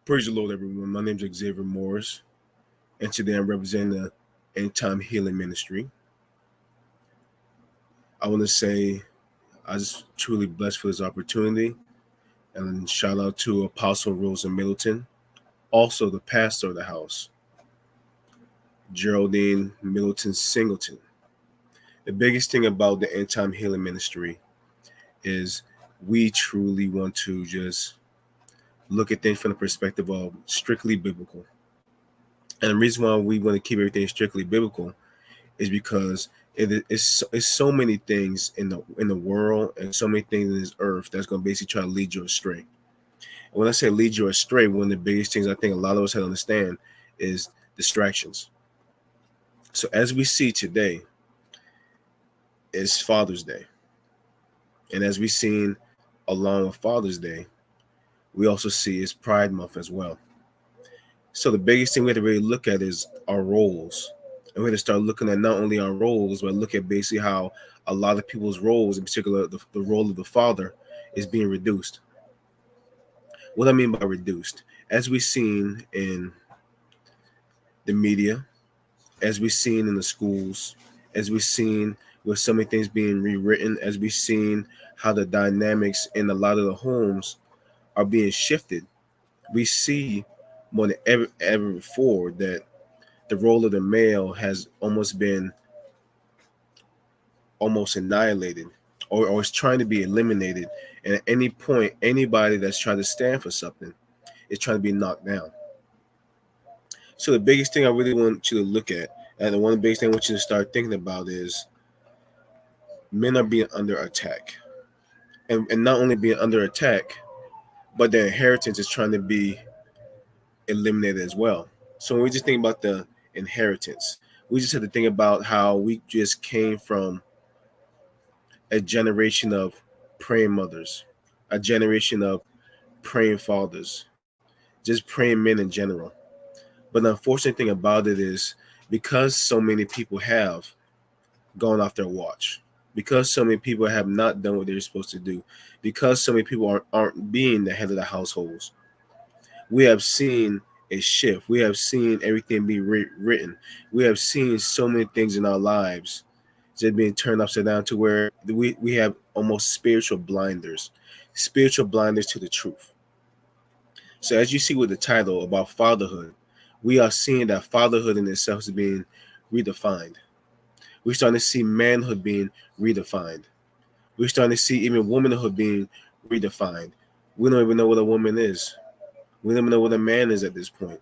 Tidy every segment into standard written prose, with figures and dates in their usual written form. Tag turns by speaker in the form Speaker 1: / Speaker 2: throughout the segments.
Speaker 1: Praise the Lord, everyone. My name is Xavier Morris, and today I'm representing the End Time Healing Ministry. I want to say I just truly blessed for this opportunity, and shout out to Apostle Rosa Middleton, also the pastor of the house, Geraldine Middleton Singleton. The biggest thing about the End Time Healing Ministry is we truly want to just look at things from the perspective of strictly biblical. And the reason why we want to keep everything strictly biblical is because it's so many things in the world and so many things in this earth that's going to basically try to lead you astray. And when I say lead you astray, one of the biggest things I think a lot of us have to understand is distractions. So as we see today, is Father's Day, and as we've seen along with Father's Day, we also see is Pride Month as well. So the biggest thing we have to really look at is our roles. And we have to start looking at not only our roles, but look at basically how a lot of people's roles, in particular the role of the father, is being reduced. What I mean by reduced, as we've seen in the media, as we've seen in the schools, as we've seen with so many things being rewritten, as we've seen how the dynamics in a lot of the homes are being shifted, we see more than ever before that the role of the male has almost been almost annihilated, or is trying to be eliminated. And at any point, anybody that's trying to stand for something is trying to be knocked down. So the biggest thing I really want you to look at, and the one biggest thing I want you to start thinking about is men are being under attack. And not only being under attack, but their inheritance is trying to be eliminated as well. So when we just think about the inheritance, we just have to think about how we just came from a generation of praying mothers, a generation of praying fathers, just praying men in general. But the unfortunate thing about it is because so many people have gone off their watch, because so many people have not done what they're supposed to do, because so many people aren't being the head of the households, we have seen a shift. We have seen everything be written. We have seen so many things in our lives just being turned upside down to where we have almost spiritual blinders to the truth. So as you see with the title about fatherhood, we are seeing that fatherhood in itself is being redefined. We're starting to see manhood being redefined. We're starting to see even womanhood being redefined. We don't even know what a woman is. We don't even know what a man is at this point.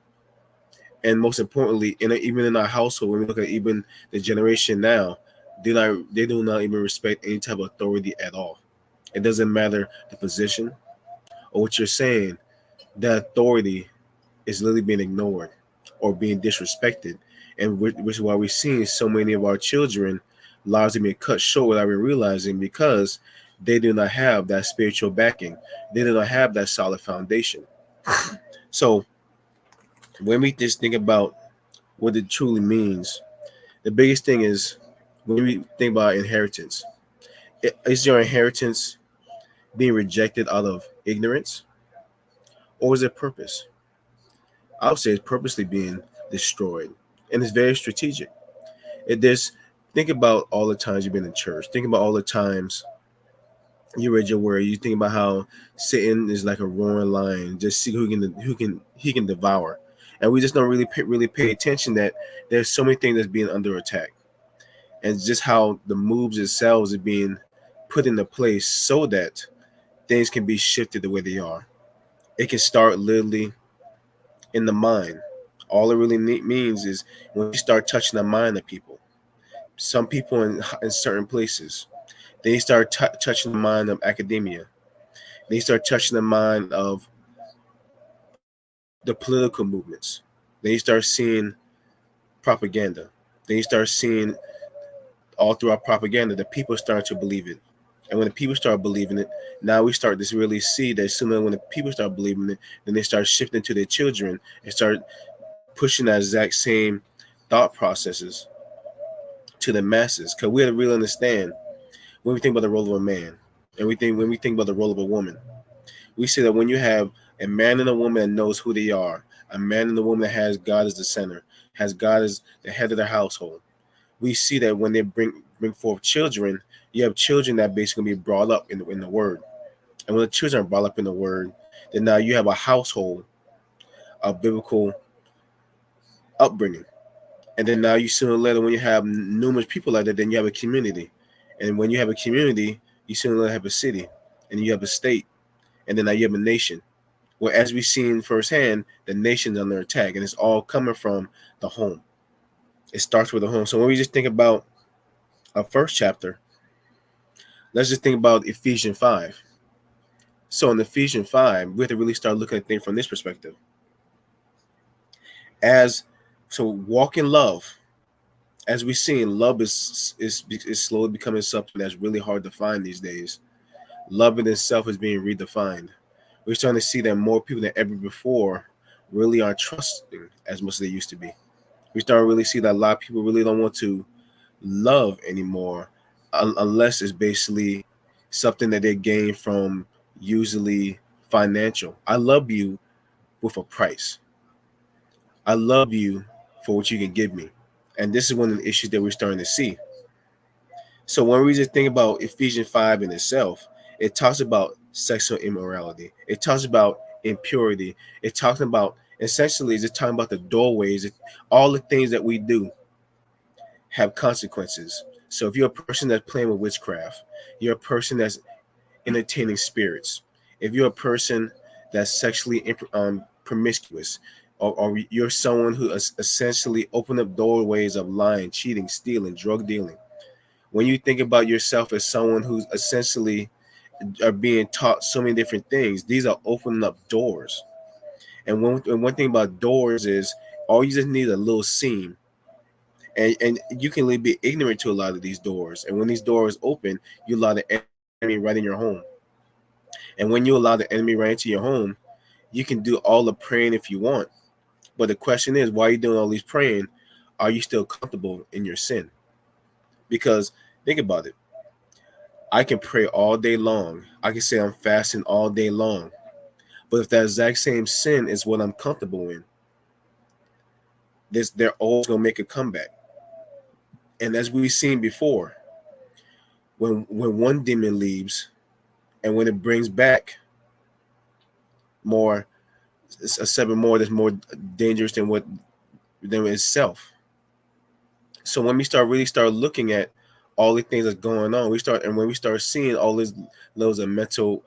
Speaker 1: And most importantly, even in our household, when we look at even the generation now, they do not even respect any type of authority at all. It doesn't matter the position or what you're saying. That authority is literally being ignored or being disrespected, and which is why we're seeing so many of our children lives being cut short without even realizing, because they do not have that spiritual backing. They do not have that solid foundation. So when we just think about what it truly means, the biggest thing is when we think about inheritance. Is your inheritance being rejected out of ignorance, or is it purpose? I would say it's purposely being destroyed, and it's very strategic. There's think about all the times you've been in church. Think about all the times you read your word. You think about how Satan is like a roaring lion, just see who can devour, and we just don't really pay attention that there's so many things that's being under attack, and just how the moves themselves are being put into place so that things can be shifted the way they are. It can start literally in the mind. All it really means is when you start touching the mind of people. Some people in certain places, they start touching the mind of academia. They start touching the mind of the political movements. They start seeing propaganda. They start seeing all throughout propaganda that people start to believe it. And when the people start believing it, now we start to really see that sooner when the people start believing it, then they start shifting to their children and start pushing that exact same thought processes to the masses. Because we have to really understand when we think about the role of a man, and when we think about the role of a woman, we say that when you have A man and a woman that knows who they are. A man and a woman that has God as the center, has God as the head of their household. We see that when they bring forth children, you have children that basically be brought up in the word. And when the children are brought up in the word, then now you have a household of biblical upbringing. And then now you sooner or later, when you have numerous people like that, then you have a community. And when you have a community, you sooner or later have a city, and you have a state, and then now you have a nation. Well, as we've seen firsthand, the nation's under attack, and it's all coming from the home. It starts with the home. So when we just think about our first chapter, let's just think about Ephesians 5. So in Ephesians 5, we have to really start looking at things from this perspective. As so walk in love. As we see, love is slowly becoming something that's really hard to find these days. Love in itself is being redefined. We're starting to see that more people than ever before really aren't trusting as much as they used to be. We start to really see that a lot of people really don't want to love anymore unless it's basically something that they gain from usually financial. I love you with a price. I love you for what you can give me. And this is one of the issues that we're starting to see. So when we just think about Ephesians 5 in itself, it talks about sexual immorality. It talks about impurity. It talks about essentially it's talking about the doorways, all the things that we do have consequences. So if you're a person that's playing with witchcraft, you're a person that's entertaining spirits, if you're a person that's sexually promiscuous, or you're someone who essentially opened up doorways of lying, cheating, stealing, drug dealing. When you think about yourself as someone who's essentially are being taught so many different things, these are opening up doors. And one thing about doors is all you just need a little seam, and you can be ignorant to a lot of these doors. And when these doors open, you allow the enemy right in your home. And when you allow the enemy right into your home, you can do all the praying if you want. But the question is, why are you doing all these praying? Are you still comfortable in your sin? Because think about it. I can pray all day long. I can say I'm fasting all day long. But if that exact same sin is what I'm comfortable in, they're always gonna make a comeback. And as we've seen before, when one demon leaves, and when it brings back more, a seven more that's more dangerous than itself. So when we start looking at all the things that's going on, when we start seeing all these levels of mental,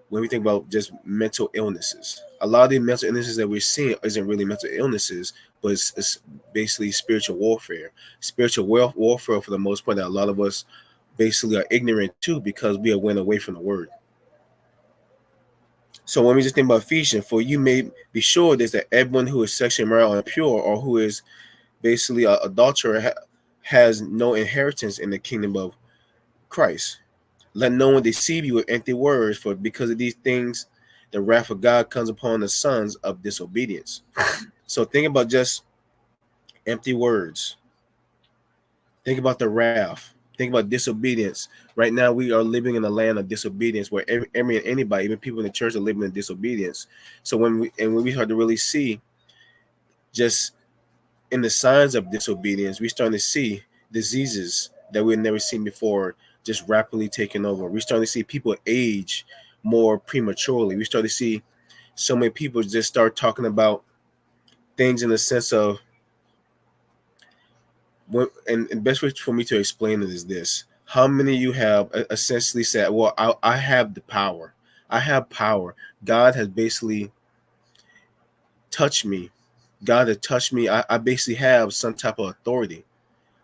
Speaker 1: when we think about just mental illnesses, a lot of the mental illnesses that we're seeing isn't really mental illnesses, but it's basically spiritual warfare. Spiritual warfare for the most part that a lot of us basically are ignorant to because we are went away from the word. So when we just think about Ephesians, for you may be sure there's that everyone who is sexually immoral and impure, or who is basically an adulterer, has no inheritance in the kingdom of Christ. Let no one deceive you with empty words, for because of these things, the wrath of God comes upon the sons of disobedience. So think about just empty words. Think about the wrath. Think about disobedience. Right now, we are living in a land of disobedience where anybody, even people in the church, are living in disobedience. So when we start to really see just in the signs of disobedience, we're starting to see diseases that we've never seen before just rapidly taking over. We're starting to see people age more prematurely. We start to see so many people just start talking about things in the sense of and the best way for me to explain it is this: how many of you have essentially said, well, I have the power, I have power, God has basically touched me, God has touched me, I basically have some type of authority.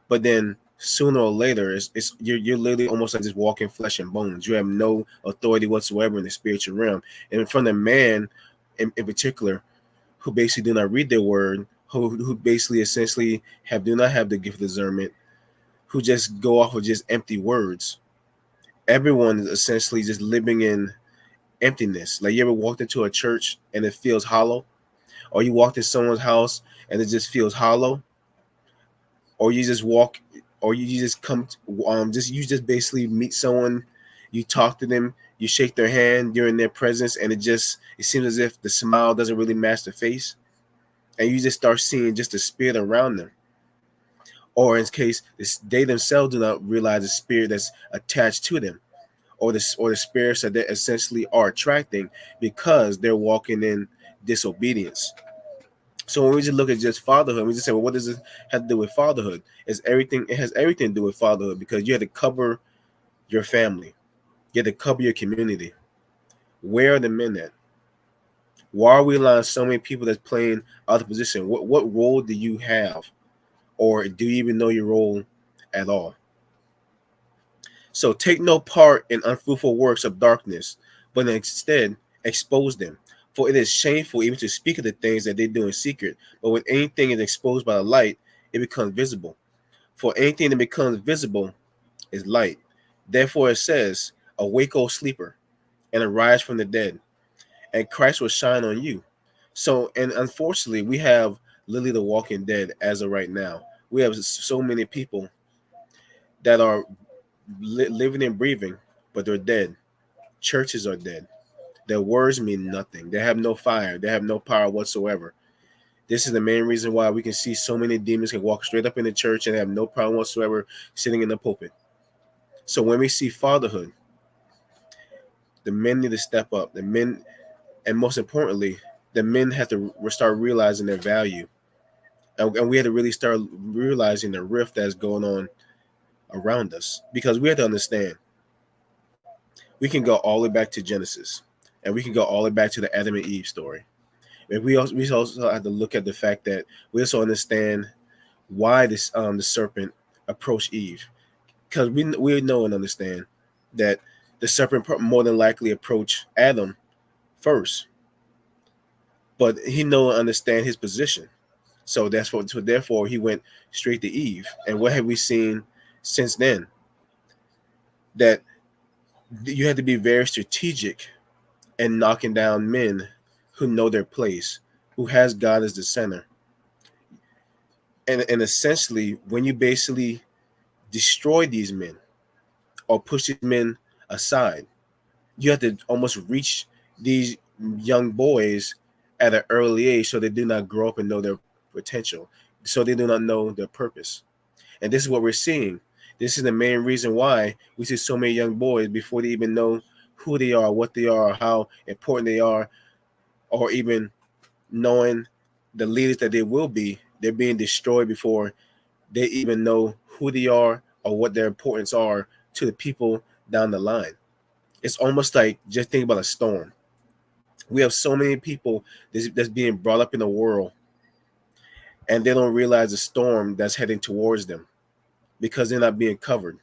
Speaker 1: But then sooner or later, you're literally almost like just walking flesh and bones. You have no authority whatsoever in the spiritual realm. And from the man in particular, who basically do not read their word, who basically essentially do not have the gift of discernment, who just go off of just empty words. Everyone is essentially just living in emptiness. Like, you ever walked into a church and it feels hollow, or you walked in someone's house and it just feels hollow, or you just walk, or you just come, just you just basically meet someone You talk to them, you shake their hand, you're in their presence, and it seems as if the smile doesn't really match the face, and you just start seeing just the spirit around them. Or in case they themselves do not realize the spirit that's attached to them, or the spirits that they essentially are attracting because they're walking in disobedience. So when we just look at just fatherhood, we just say, well, what does it have to do with fatherhood? It's everything. It has everything to do with fatherhood because you have to cover your family, you have to cover your community. Where are the men at? Why are we allowing so many people that's playing other position? What role do you have, or do you even know your role at all? So take no part in unfruitful works of darkness, but instead expose them. For it is shameful even to speak of the things that they do in secret. But when anything is exposed by the light, it becomes visible. For anything that becomes visible is light. Therefore it says, awake, O sleeper, and arise from the dead, and Christ will shine on you. So, and unfortunately, we have literally the walking dead as of right now. We have so many people that are living and breathing, but they're dead. Churches are dead. Their words mean nothing. They have no fire. They have no power whatsoever. This is the main reason why we can see so many demons can walk straight up in the church and have no power whatsoever sitting in the pulpit. So when we see fatherhood, the men need to step up. The men, and most importantly, the men have to start realizing their value. And we had to really start realizing the rift that's going on around us. Because we have to understand, we can go all the way back to Genesis, and we can go all the way back to the Adam and Eve story. And we also have to look at the fact that we also understand why the serpent approached Eve, because we know and understand that the serpent more than likely approached Adam first, but he know and understand his position. So therefore he went straight to Eve. And what have we seen since then? That you have to be very strategic in knocking down men who know their place, who has God as the center. And essentially, when you basically destroy these men or push these men aside, you have to almost reach these young boys at an early age so they do not grow up and know their potential, so they do not know their purpose. And this is what we're seeing. This is the main reason why we see so many young boys before they even know who they are, what they are, how important they are, or even knowing the leaders that they will be. They're being destroyed before they even know who they are or what their importance are to the people down the line. It's almost like, just think about a storm. We have so many people that's being brought up in the world, and they don't realize the storm that's heading towards them because they're not being covered.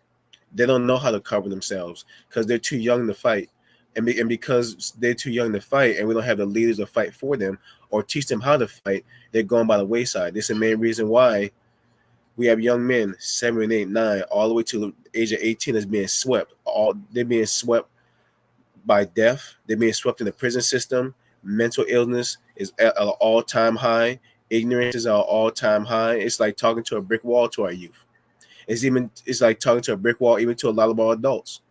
Speaker 1: They don't know how to cover themselves because they're too young to fight. And because they're too young to fight and we don't have the leaders to fight for them or teach them how to fight, they're going by the wayside. This is the main reason why we have young men, 7, 8, 9, all the way to the age of 18 is being swept. They're being swept by death. They're being swept in the prison system. Mental illness is at an all-time high. Ignorance is at an all-time high. It's like talking to a brick wall to our youth. It's like talking to a brick wall even to a lot of our adults,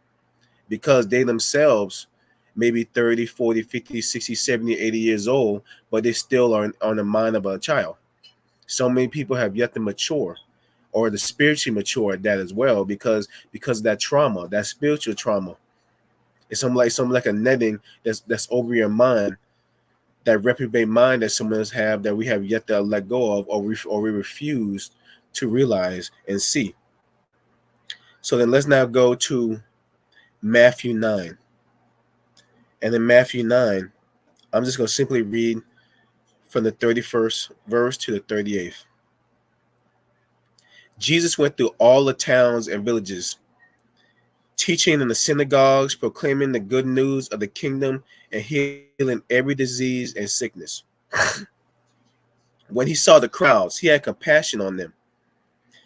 Speaker 1: because they themselves may be 30, 40, 50, 60, 70, 80 years old, but they still are on the mind of a child. So many people have yet to mature, or the spiritually mature at that as well, because of that trauma, that spiritual trauma. It's something like a netting that's over your mind, that reprobate mind that some of us have, that we have yet to let go of, or we refuse to realize and see. So then let's now go to Matthew 9. And in Matthew 9, I'm just going to simply read from the 31st verse to the 38th. Jesus went through all the towns and villages, teaching in the synagogues, proclaiming the good news of the kingdom, and healing every disease and sickness. When he saw the crowds, he had compassion on them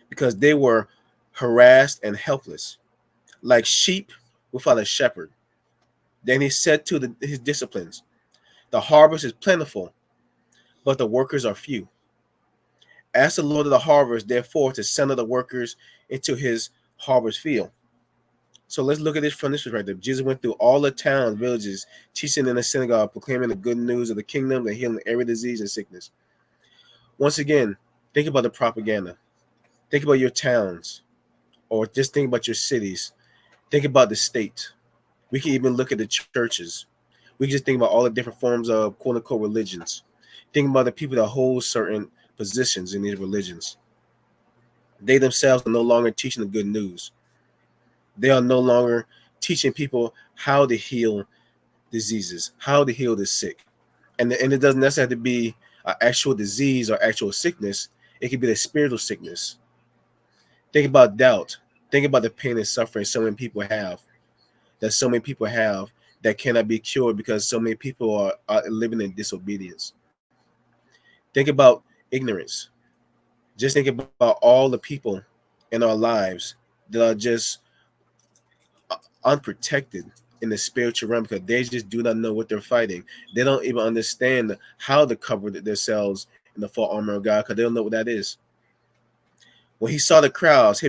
Speaker 1: because they were harassed and helpless, like sheep without a shepherd. Then he said to his disciples, the harvest is plentiful, but the workers are few. Ask the Lord of the harvest, therefore, to send the workers into his harvest field. So let's look at this from this perspective. Jesus went through all the towns, villages, teaching in the synagogue, proclaiming the good news of the kingdom and healing every disease and sickness. Once again, think about the propaganda. Think about your towns, or just think about your cities. Think about the state. We can even look at the churches. We can just think about all the different forms of quote unquote religions. Think about the people that hold certain positions in these religions. They themselves are no longer teaching the good news. They are no longer teaching people how to heal diseases, how to heal the sick. And it doesn't necessarily have to be an actual disease or actual sickness. It could be the spiritual sickness. Think about doubt. Think about the pain and suffering so many people have that cannot be cured because so many people are living in disobedience. Think about ignorance. Just think about all the people in our lives that are just unprotected in the spiritual realm because they just do not know what they're fighting. They don't even understand how to cover themselves in the full armor of God because they don't know what that is. When he saw the crowds, he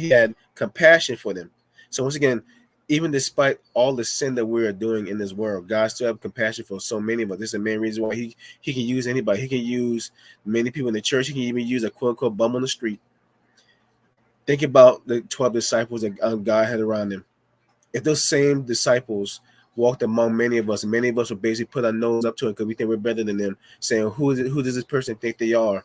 Speaker 1: had compassion for them. So once again, even despite all the sin that we are doing in this world, God still have compassion for so many of us. This is the main reason why he can use anybody. He can use many people in the church. He can even use a quote unquote bum on the street. Think about the 12 disciples that God had around them. If those same disciples walked among many of us would basically put our nose up to it because we think we're better than them, saying, who does this person think they are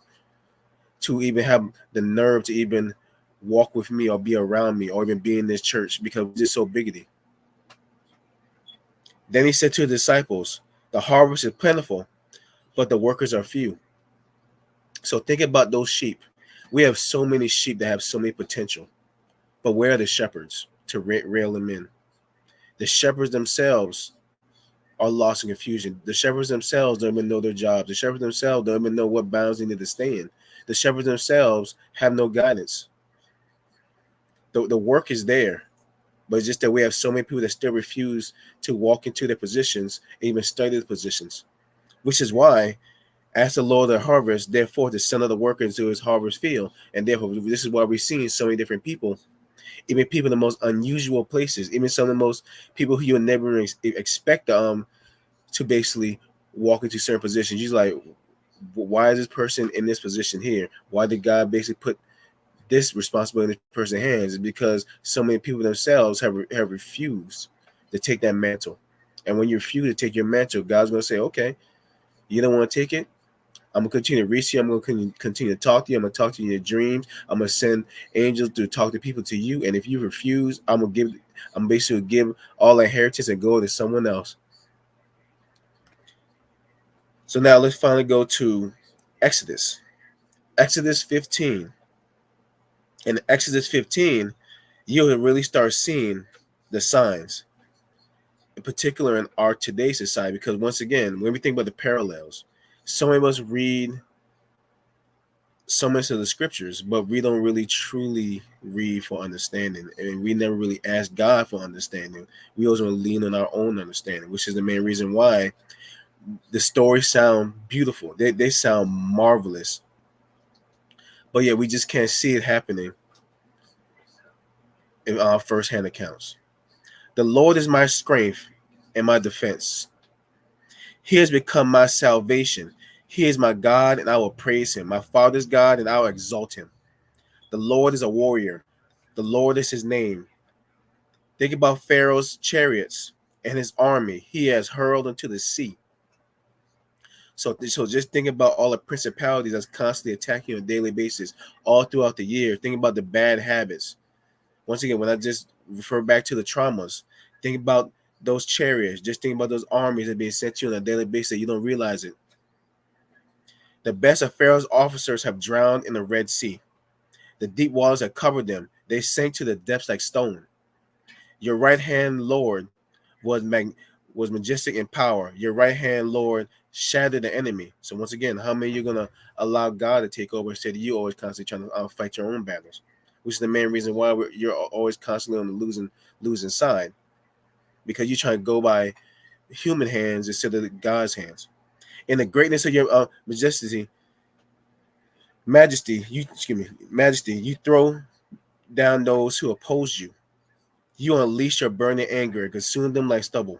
Speaker 1: to even have the nerve to even walk with me or be around me or even be in this church because we're just so bigoted. Then he said to the disciples, the harvest is plentiful, but the workers are few. So think about those sheep. We have so many sheep that have so many potential, but where are the shepherds to rail them in? The shepherds themselves are lost in confusion. The shepherds themselves don't even know their jobs. The shepherds themselves don't even know what bounds they need to stay in. The shepherds themselves have no guidance. The work is there, but it's just that we have so many people that still refuse to walk into their positions and even study the positions, which is why, as the Lord of the harvest, therefore to send other workers to his harvest field. And therefore, this is why we're seeing so many different people, even people in the most unusual places, even some of the most people who you would never expect to basically walk into certain positions. You're like, why is this person in this position here? Why did God basically put this responsibility in this person's hands? Is because so many people themselves have refused to take that mantle. And when you refuse to take your mantle, God's going to say, okay, you don't want to take it. I'm going to continue to reach you. I'm going to continue to talk to you. I'm going to talk to you in your dreams. I'm going to send angels to talk to people to you. And if you refuse, I'm basically give all inheritance and go to someone else. So now let's finally go to Exodus. Exodus 15. In Exodus 15, you'll really start seeing the signs, in particular in our today's society, because once again, when we think about the parallels, so many of us read so much of the scriptures, but we don't really truly read for understanding, and we never really ask God for understanding. We always want to lean on our own understanding, which is the main reason why the stories sound beautiful. They sound marvelous, but yeah, we just can't see it happening in our firsthand accounts. The Lord is my strength and my defense. He has become my salvation. He is my God, and I will praise him. My Father's God, and I will exalt him. The Lord is a warrior. The Lord is his name. Think about Pharaoh's chariots and his army he has hurled into the sea. So just think about all the principalities that's constantly attacking you on a daily basis all throughout the year. Think about the bad habits. Once again, when I just refer back to the traumas, think about those chariots. Just think about those armies that are being sent to you on a daily basis. You don't realize it. The best of Pharaoh's officers have drowned in the Red Sea. The deep waters have covered them. They sank to the depths like stone. Your right hand, Lord, was was majestic in power. Your right hand, Lord, shattered the enemy. So once again, how many are gonna allow God to take over instead of you always constantly trying to fight your own battles? Which is the main reason why you're always constantly on the losing side, because you're trying to go by human hands instead of God's hands. In the greatness of your majesty, you throw down those who oppose you. You unleashed your burning anger and consumed them like stubble.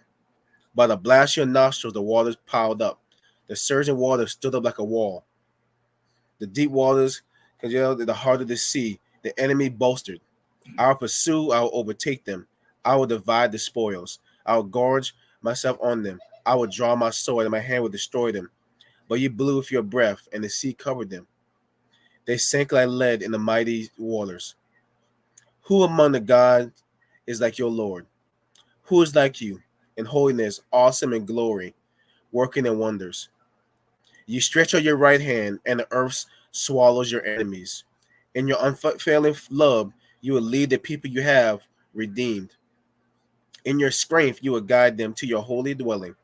Speaker 1: By the blast of your nostrils, the waters piled up. The surging waters stood up like a wall. The deep waters congealed in the heart of the sea. The enemy bolstered. I will pursue, I will overtake them. I will divide the spoils. I will gorge myself on them. I will draw my sword, and my hand will destroy them. But you blew with your breath, and the sea covered them. They sank like lead in the mighty waters. Who among the gods is like your Lord? Who is like you in holiness, awesome in glory, working in wonders? You stretch out your right hand, and the earth swallows your enemies. In your unfailing love, you will lead the people you have redeemed. In your strength, you will guide them to your holy dwelling.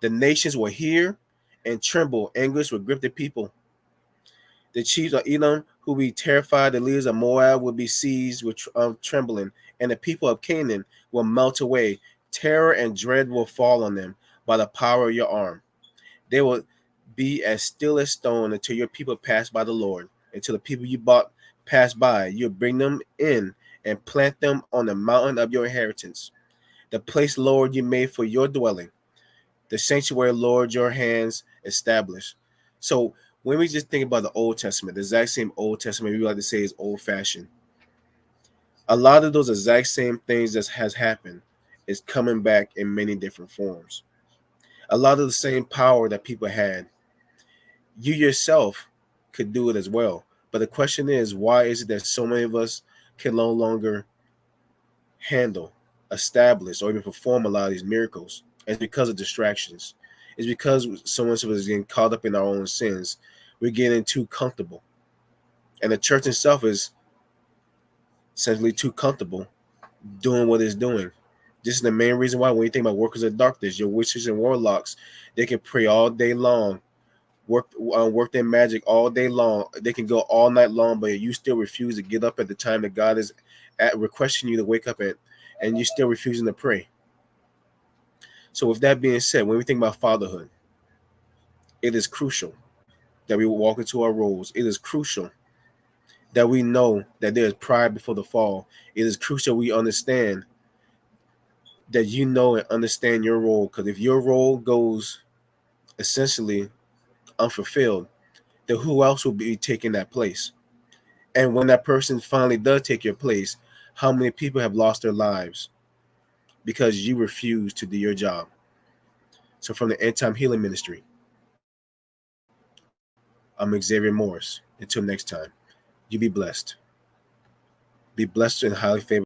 Speaker 1: The nations will hear and tremble. Anguish will grip the people. The chiefs of Edom who will be terrified. The leaders of Moab will be seized with trembling. And the people of Canaan will melt away. Terror and dread will fall on them by the power of your arm. They will be as still as stone until your people pass by the Lord. Until the people you bought pass by, you'll bring them in and plant them on the mountain of your inheritance, the place, Lord, you made for your dwelling, the sanctuary, Lord, your hands established. So when we just think about the Old Testament, the exact same Old Testament, we like to say is old fashioned. A lot of those exact same things that has happened is coming back in many different forms. A lot of the same power that people had, you yourself could do it as well. But the question is, why is it that so many of us can no longer handle, establish, or even perform a lot of these miracles? It's because of distractions. It's because so much of us is getting caught up in our own sins. We're getting too comfortable. And the church itself is essentially too comfortable doing what it's doing. This is the main reason why when you think about workers of darkness, your witches and warlocks, they can pray all day long, work their magic all day long. They can go all night long, but you still refuse to get up at the time that God is at requesting you to wake up at, and you're still refusing to pray. So with that being said, when we think about fatherhood, it is crucial that we walk into our roles. It is crucial that we know that there is pride before the fall. It is crucial we understand that you know and understand your role, because if your role goes essentially unfulfilled, then who else will be taking that place? And when that person finally does take your place, how many people have lost their lives because you refuse to do your job? So from the End Time Healing Ministry, I'm Xavier Morris. Until next time, you be blessed. Be blessed and highly favored.